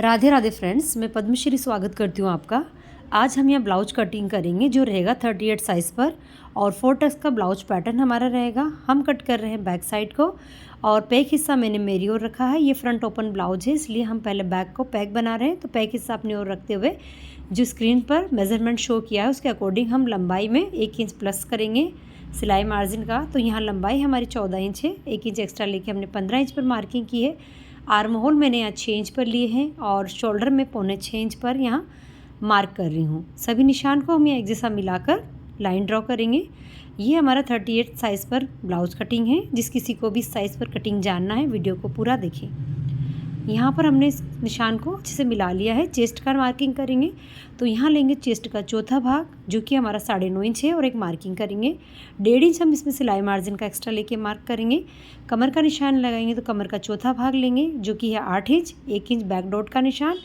Radhe Radhe friends, मैं पद्मश्री स्वागत करती हूँ आपका। आज हम यहाँ ब्लाउज कटिंग करेंगे जो रहेगा 38 साइज़ पर और 4 टक्स का ब्लाउज पैटर्न हमारा रहेगा। हम कट कर रहे हैं बैक साइड को और पैक हिस्सा मैंने मेरी ओर रखा है। ये फ्रंट ओपन ब्लाउज है, इसलिए हम पहले बैक को पैक बना रहे हैं। तो पैक हिस्सा अपनी ओर रखते हुए जो स्क्रीन पर मेज़रमेंट शो किया है उसके अकॉर्डिंग हम लंबाई में 1 इंच प्लस करेंगे सिलाई मार्जिन का। तो यहाँ लंबाई हमारी 14 इंच है, 1 इंच एक्स्ट्रा लेके हमने 15 इंच पर मार्किंग की है। आर्म होल मैंने यहाँ 6 इंच पर लिए हैं और शोल्डर में 1.25 इंच पर यहाँ मार्क कर रही हूँ। सभी निशान को हम यहाँ एक जैसा मिलाकर लाइन ड्रॉ करेंगे। ये हमारा 38 साइज़ पर ब्लाउज कटिंग है। जिस किसी को भी साइज़ पर कटिंग जानना है वीडियो को पूरा देखें। यहाँ पर हमने इस निशान को अच्छे से मिला लिया है। चेस्ट का मार्किंग करेंगे तो यहाँ लेंगे चेस्ट का चौथा भाग जो कि हमारा 9.5 इंच है और एक मार्किंग करेंगे। 1.5 इंच हम इसमें सिलाई मार्जिन का एक्स्ट्रा लेके मार्क करेंगे। कमर का निशान लगाएंगे तो कमर का चौथा भाग लेंगे जो कि है 8 इंच, 1 इंच बैक डॉट का निशान,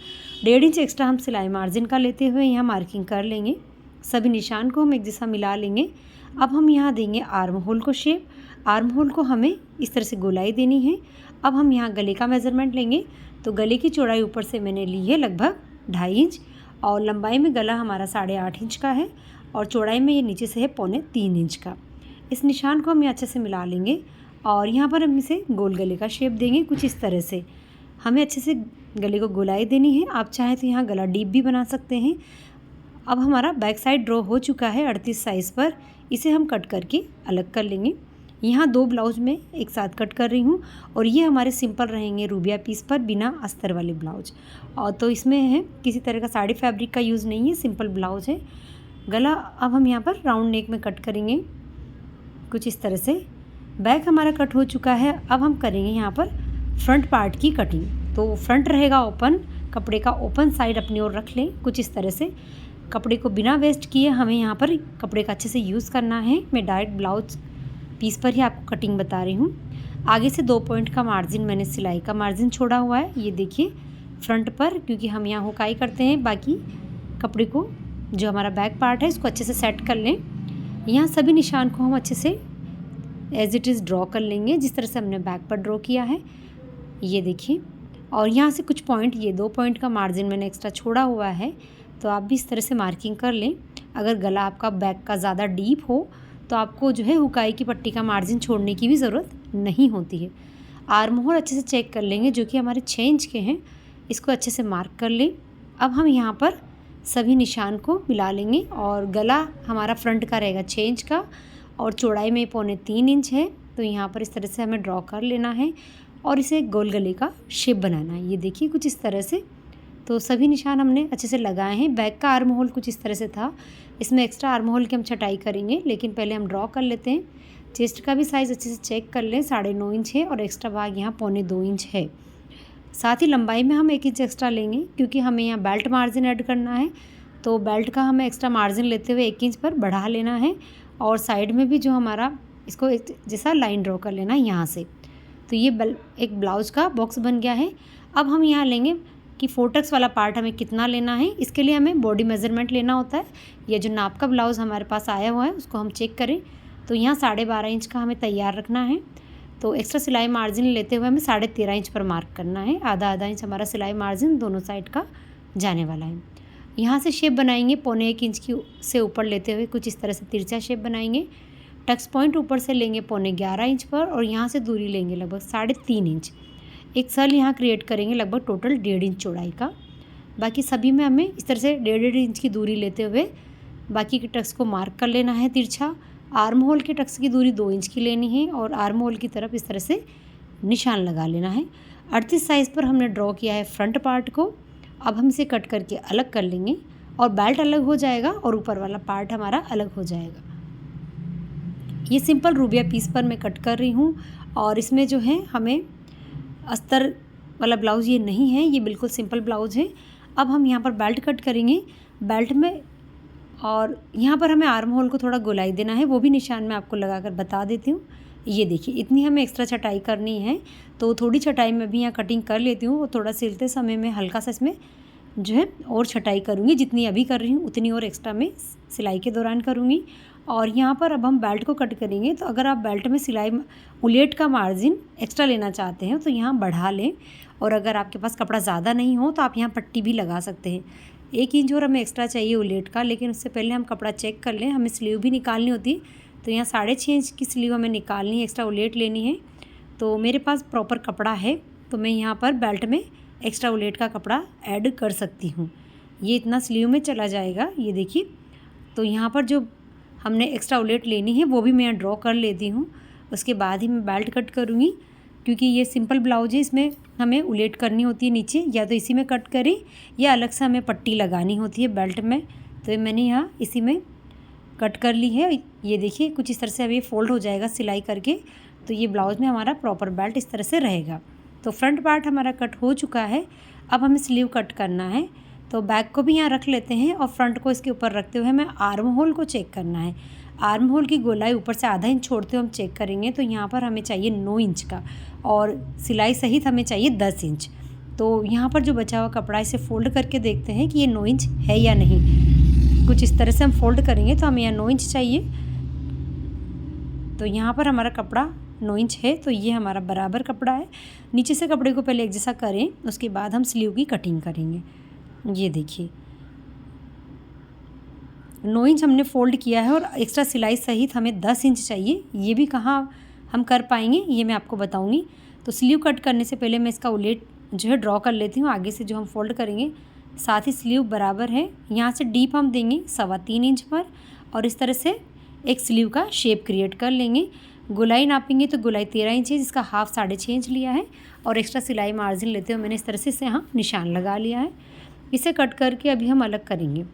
1.5 इंच एक्स्ट्रा हम सिलाई मार्जिन का लेते हुए यहाँ मार्किंग कर लेंगे। सभी निशान को हम एक जैसा मिला लेंगे। अब हम यहाँ देंगे आर्म होल को शेप। आर्म होल को हमें इस तरह से गोलाई देनी है। अब हम यहाँ गले का मेज़रमेंट लेंगे तो गले की चौड़ाई ऊपर से मैंने ली है लगभग 2.5 इंच और लंबाई में गला हमारा 8.5 इंच का है और चौड़ाई में ये नीचे से है 3.25 इंच का। इस निशान को हम यहाँ अच्छे से मिला लेंगे और यहाँ पर हम इसे गोल गले का शेप देंगे कुछ इस तरह से। हमें अच्छे से गले को गोलाई देनी है। आप चाहें तो यहाँ गला डीप भी बना सकते हैं। अब हमारा बैक साइड ड्रॉ हो चुका है 38 साइज़ पर। इसे हम कट करके अलग कर लेंगे। यहाँ 2 ब्लाउज में एक साथ कट कर रही हूँ और ये हमारे सिंपल रहेंगे रूबिया पीस पर बिना अस्तर वाले ब्लाउज। और तो इसमें है किसी तरह का साड़ी फैब्रिक का यूज़ नहीं है, सिंपल ब्लाउज है। गला अब हम यहाँ पर राउंड नेक में कट करेंगे कुछ इस तरह से। बैक हमारा कट हो चुका है। अब हम करेंगे यहाँ पर फ्रंट पार्ट की कटिंग। तो फ्रंट रहेगा ओपन, कपड़े का ओपन साइड अपनी ओर रख लें कुछ इस तरह से। कपड़े को बिना वेस्ट किए हमें यहाँ पर कपड़े का अच्छे से यूज़ करना है। मैं डायरेक्ट ब्लाउज पीस पर ही आपको कटिंग बता रही हूँ। आगे से 2 पॉइंट का मार्जिन मैंने सिलाई का मार्जिन छोड़ा हुआ है, ये देखिए फ्रंट पर, क्योंकि हम यहाँ हुकाई करते हैं। बाकी कपड़े को जो हमारा बैक पार्ट है इसको अच्छे से सेट कर लें। यहाँ सभी निशान को हम अच्छे से एज इट इज़ ड्रॉ कर लेंगे जिस तरह से हमने बैक पर ड्रॉ किया है, ये देखिए। और यहाँ से कुछ पॉइंट, ये 2 पॉइंट का मार्जिन मैंने एक्स्ट्रा छोड़ा हुआ है, तो आप भी इस तरह से मार्किंग कर लें। अगर गला आपका बैक का ज़्यादा डीप हो तो आपको जो है हुकाई की पट्टी का मार्जिन छोड़ने की भी ज़रूरत नहीं होती है। आर्म होल अच्छे से चेक कर लेंगे जो कि हमारे 6 इंच के हैं, इसको अच्छे से मार्क कर लें। अब हम यहाँ पर सभी निशान को मिला लेंगे और गला हमारा फ्रंट का रहेगा 6 इंच का और चौड़ाई में 3.25 इंच है। तो यहाँ पर इस तरह से हमें ड्रॉ कर लेना है और इसे गोल गले का शेप बनाना है, ये देखिए कुछ इस तरह से। तो सभी निशान हमने अच्छे से लगाए हैं। बैक का आर्म होल कुछ इस तरह से था, इसमें एक्स्ट्रा आर्म होल की हम छटाई करेंगे, लेकिन पहले हम ड्रॉ कर लेते हैं। चेस्ट का भी साइज़ अच्छे से चेक कर लें, 9.5 इंच है और एक्स्ट्रा भाग यहाँ 2.25 इंच है। साथ ही लंबाई में हम 1 इंच एक्स्ट्रा लेंगे क्योंकि हमें यहाँ बेल्ट मार्जिन ऐड करना है। तो बेल्ट का हमें एक्स्ट्रा मार्जिन लेते हुए 1 इंच पर बढ़ा लेना है और साइड में भी जो हमारा इसको एक जैसा लाइन ड्रॉ कर लेना है यहाँ से। तो ये एक ब्लाउज का बॉक्स बन गया है। अब हम यहाँ लेंगे कि 4 टक्स वाला पार्ट हमें कितना लेना है। इसके लिए हमें बॉडी मेज़रमेंट लेना होता है। यह जो नाप का ब्लाउज़ हमारे पास आया हुआ है उसको हम चेक करें तो यहाँ 12.5 इंच का हमें तैयार रखना है। तो एक्स्ट्रा सिलाई मार्जिन लेते हुए हमें 13.5 इंच पर मार्क करना है। आधा इंच हमारा सिलाई मार्जिन दोनों साइड का जाने वाला है। यहाँ से शेप बनाएंगे 1.25 इंच की से ऊपर लेते हुए कुछ इस तरह से तिरछा शेप बनाएंगे। टक्स पॉइंट ऊपर से लेंगे 11.25 इंच पर और यहाँ से दूरी लेंगे लगभग 3.5 इंच। एक सल यहाँ क्रिएट करेंगे लगभग टोटल 1.5 इंच चौड़ाई का। बाकी सभी में हमें इस तरह से 1.5 इंच की दूरी लेते हुए बाकी के टक्स को मार्क कर लेना है तिरछा। आर्म होल के टक्स की दूरी 2 इंच की लेनी है और आर्म होल की तरफ इस तरह से निशान लगा लेना है। 38 साइज़ पर हमने ड्रॉ किया है फ्रंट पार्ट को। अब हम इसे कट करके अलग कर लेंगे और बेल्ट अलग हो जाएगा और ऊपर वाला पार्ट हमारा अलग हो जाएगा। ये सिंपल रूबिया पीस पर मैं कट कर रही हूँ और इसमें जो है हमें अस्तर वाला ब्लाउज़ ये नहीं है, ये बिल्कुल सिंपल ब्लाउज़ है। अब हम यहाँ पर बेल्ट कट करेंगे बेल्ट में और यहाँ पर हमें आर्म होल को थोड़ा गोलाई देना है, वो भी निशान मैं आपको लगाकर बता देती हूँ। ये देखिए इतनी हमें एक्स्ट्रा छटाई करनी है, तो थोड़ी छटाई में भी यहाँ कटिंग कर लेती हूँ और थोड़ा सिलते समय में हल्का सा इसमें जो है और छटाई करूँगी। जितनी अभी कर रही हूँ उतनी और एक्स्ट्रा मैं सिलाई के दौरान करूँगी। और यहाँ पर अब हम बेल्ट को कट करेंगे। तो अगर आप बेल्ट में सिलाई उलेट का मार्जिन एक्स्ट्रा लेना चाहते हैं तो यहाँ बढ़ा लें, और अगर आपके पास कपड़ा ज़्यादा नहीं हो तो आप यहाँ पट्टी भी लगा सकते हैं। 1 इंच और हमें एक्स्ट्रा चाहिए उलेट का, लेकिन उससे पहले हम कपड़ा चेक कर लें। हमें स्लीव भी निकालनी होती, तो यहाँ 6.5 इंच की स्लीव हमें निकालनी है, एक्स्ट्रा उलेट लेनी है। तो मेरे पास प्रॉपर कपड़ा है, तो मैं यहाँ पर बेल्ट में एक्स्ट्रा उलेट का कपड़ा ऐड कर सकती हूँ। ये इतना स्लीव में चला जाएगा, ये देखिए। तो यहाँ पर जो हमने एक्स्ट्रा उलेट लेनी है वो भी मैं ड्रॉ कर लेती हूँ, उसके बाद ही मैं बेल्ट कट करूँगी। क्योंकि ये सिंपल ब्लाउज है, इसमें हमें उलेट करनी होती है नीचे, या तो इसी में कट करें या अलग से हमें पट्टी लगानी होती है बेल्ट में। तो मैंने यहाँ इसी में कट कर ली है। ये देखिए कुछ इस तरह से अब ये फोल्ड हो जाएगा सिलाई करके, तो ये ब्लाउज में हमारा प्रॉपर बेल्ट इस तरह से रहेगा। तो फ्रंट पार्ट हमारा कट हो चुका है, अब हमें स्लीव कट करना है। तो बैक को भी यहाँ रख लेते हैं और फ्रंट को इसके ऊपर रखते हुए हमें आर्म होल को चेक करना है। आर्म होल की गोलाई ऊपर से आधा इंच छोड़ते हुए हम चेक करेंगे। तो यहाँ पर हमें चाहिए 9 इंच का, और सिलाई सहित हमें चाहिए 10 इंच। तो यहाँ पर जो बचा हुआ कपड़ा, इसे फोल्ड करके देखते हैं कि ये 9 इंच है या नहीं। कुछ इस तरह से हम फोल्ड करेंगे तो हमें यहाँ 9 इंच चाहिए। तो यहाँ पर हमारा कपड़ा 9 इंच है, तो ये हमारा बराबर कपड़ा है। नीचे से कपड़े को पहले एक जैसा करें, उसके बाद हम स्लीव की कटिंग करेंगे। ये देखिए 9 इंच हमने फोल्ड किया है, और एक्स्ट्रा सिलाई सहित हमें 10 इंच चाहिए। ये भी कहाँ हम कर पाएंगे ये मैं आपको बताऊंगी। तो स्लीव कट करने से पहले मैं इसका उलेट जो है ड्रॉ कर लेती हूँ, आगे से जो हम फोल्ड करेंगे। साथ ही स्लीव बराबर है, यहाँ से डीप हम देंगे 3.25 इंच पर, और इस तरह से एक स्लीव का शेप क्रिएट कर लेंगे। गोलाई नापेंगे तो गोलाई 13 इंच है, जिसका हाफ 6.5 इंच लिया है, और एक्स्ट्रा सिलाई मार्जिन लेते हुए मैंने इस तरह से इसे यहाँ निशान लगा लिया है। इसे कट करके अभी हम अलग करेंगे।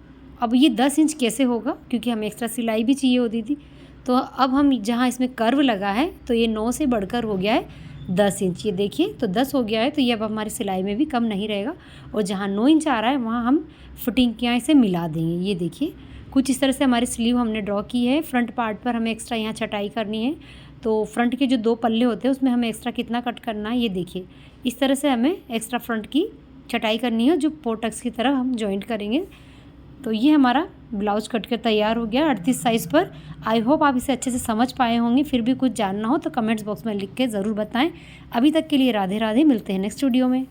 अब ये 10 इंच कैसे होगा, क्योंकि हमें एक्स्ट्रा सिलाई भी चाहिए होती थी। तो अब हम जहाँ इसमें कर्व लगा है, तो ये 9 से बढ़कर हो गया है 10 इंच। ये देखिए तो 10 हो गया है, तो ये अब हमारी सिलाई में भी कम नहीं रहेगा। और जहाँ 9 इंच आ रहा है वहाँ हम फिटिंग के यहाँ इसे मिला देंगे। ये देखिए कुछ इस तरह से हमारी स्लीव हमने ड्रॉ की है। फ्रंट पार्ट पर हमें एक्स्ट्रा यहाँ छटाई करनी है। तो फ्रंट के जो 2 पल्ले होते हैं उसमें हमें एक्स्ट्रा कितना कट करना है, ये देखिए इस तरह से हमें एक्स्ट्रा फ्रंट की छटाई करनी है, जो पोटक्स की तरह हम जॉइंट करेंगे। तो ये हमारा ब्लाउज कट कर तैयार हो गया 38 साइज़ पर। आई होप आप इसे अच्छे से समझ पाए होंगे। फिर भी कुछ जानना हो तो कमेंट्स बॉक्स में लिख के ज़रूर बताएं। अभी तक के लिए राधे राधे, मिलते हैं नेक्स्ट वीडियो में।